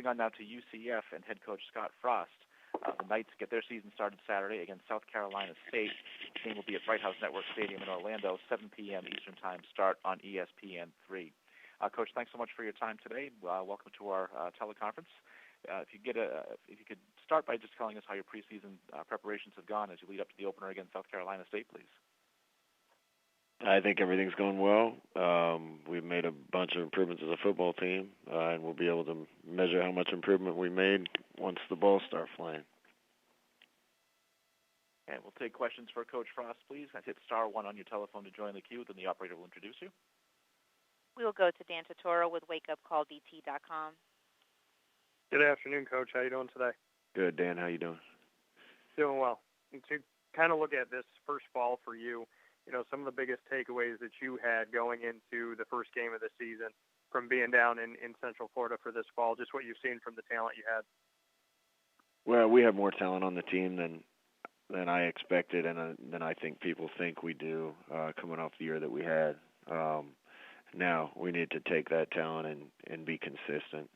moving on now to UCF and head coach Scott Frost. The Knights get their season started Saturday against South Carolina State. The game will be at Bright House Network Stadium in Orlando, 7 p.m. Eastern Time start on ESPN3. Coach, thanks so much for your time today. Welcome to our teleconference. If you could start by just telling us how your preseason preparations have gone as you lead up to the opener against South Carolina State, please. I think everything's going well. We've made a bunch of improvements as a football team, and we'll be able to measure how much improvement we made once the balls start flying. And we'll take questions for Coach Frost, please. Hit *1 on your telephone to join the queue, then the operator will introduce you. We will go to Dan Totoro with WakeUpCallDT.com. Good afternoon, Coach. How you doing today? Good, Dan. How you doing? Doing well. And to kind of look at this first fall for you, some of the biggest takeaways that you had going into the first game of the season from being down in Central Florida for this fall, just what you've seen from the talent you had. Well, we have more talent on the team than I expected and than I think people think we do coming off the year that we had. Now we need to take that talent and be consistent.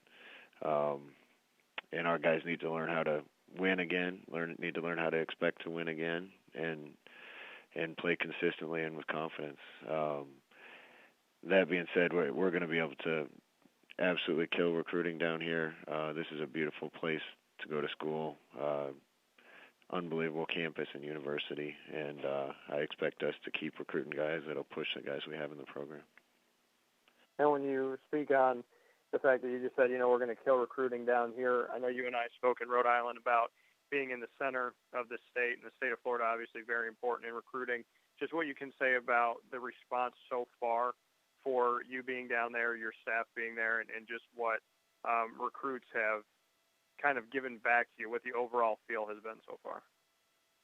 And our guys need to learn how to win again, need to learn how to expect to win again, and play consistently and with confidence. That being said, we're going to be able to absolutely kill recruiting down here. This is a beautiful place to go to school, unbelievable campus and university, and I expect us to keep recruiting guys that'll push the guys we have in the program. And when you speak on the fact that you just said, we're going to kill recruiting down here, I know you and I spoke in Rhode Island about being in the center of the state, and the state of Florida obviously very important in recruiting. Just what you can say about the response so far for you being down there, your staff being there, and just what recruits have kind of given back to you, what the overall feel has been so far.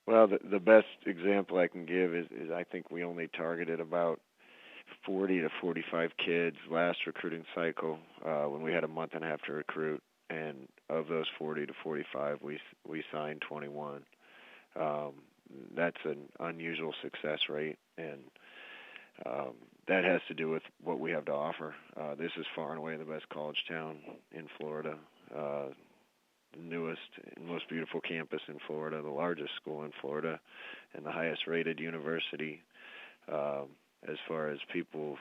Well, the best example I can give is I think we only targeted about 40 to 45 kids last recruiting cycle when we had a month and a half to recruit. And of those 40 to 45, we signed 21. That's an unusual success rate, and that has to do with what we have to offer. This is far and away the best college town in Florida, the newest and most beautiful campus in Florida, the largest school in Florida, and the highest-rated university as far as people's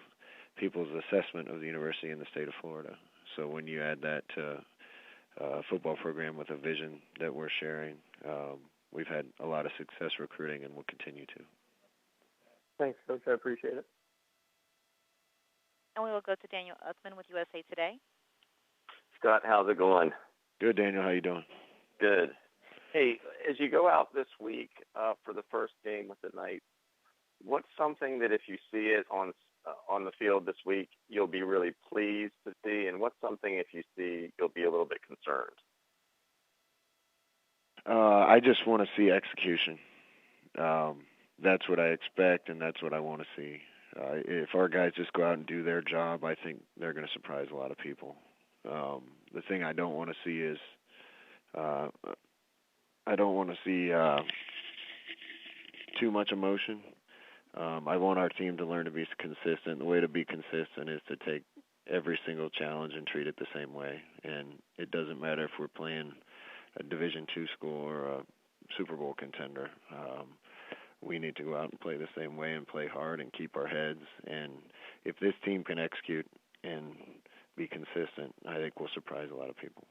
assessment of the university in the state of Florida. So when you add that to a football program with a vision that we're sharing, we've had a lot of success recruiting and will continue to. Thanks, Coach. I appreciate it. And we will go to Daniel Uthman with USA Today. Scott, how's it going? Good, Daniel. How you doing? Good. Hey, as you go out this week for the first game with the Knights, what's something that if you see it on the field this week, you'll be really pleased to see, and what's something if you see you'll be a little bit concerned? I just want to see execution. That's what I expect, and that's what I want to see. If our guys just go out and do their job, I think they're going to surprise a lot of people. The thing I don't want to see is I don't want to see too much emotion. I want our team to learn to be consistent. The way to be consistent is to take every single challenge and treat it the same way. And it doesn't matter if we're playing a Division II school or a Super Bowl contender. We need to go out and play the same way and play hard and keep our heads. And if this team can execute and be consistent, I think we'll surprise a lot of people.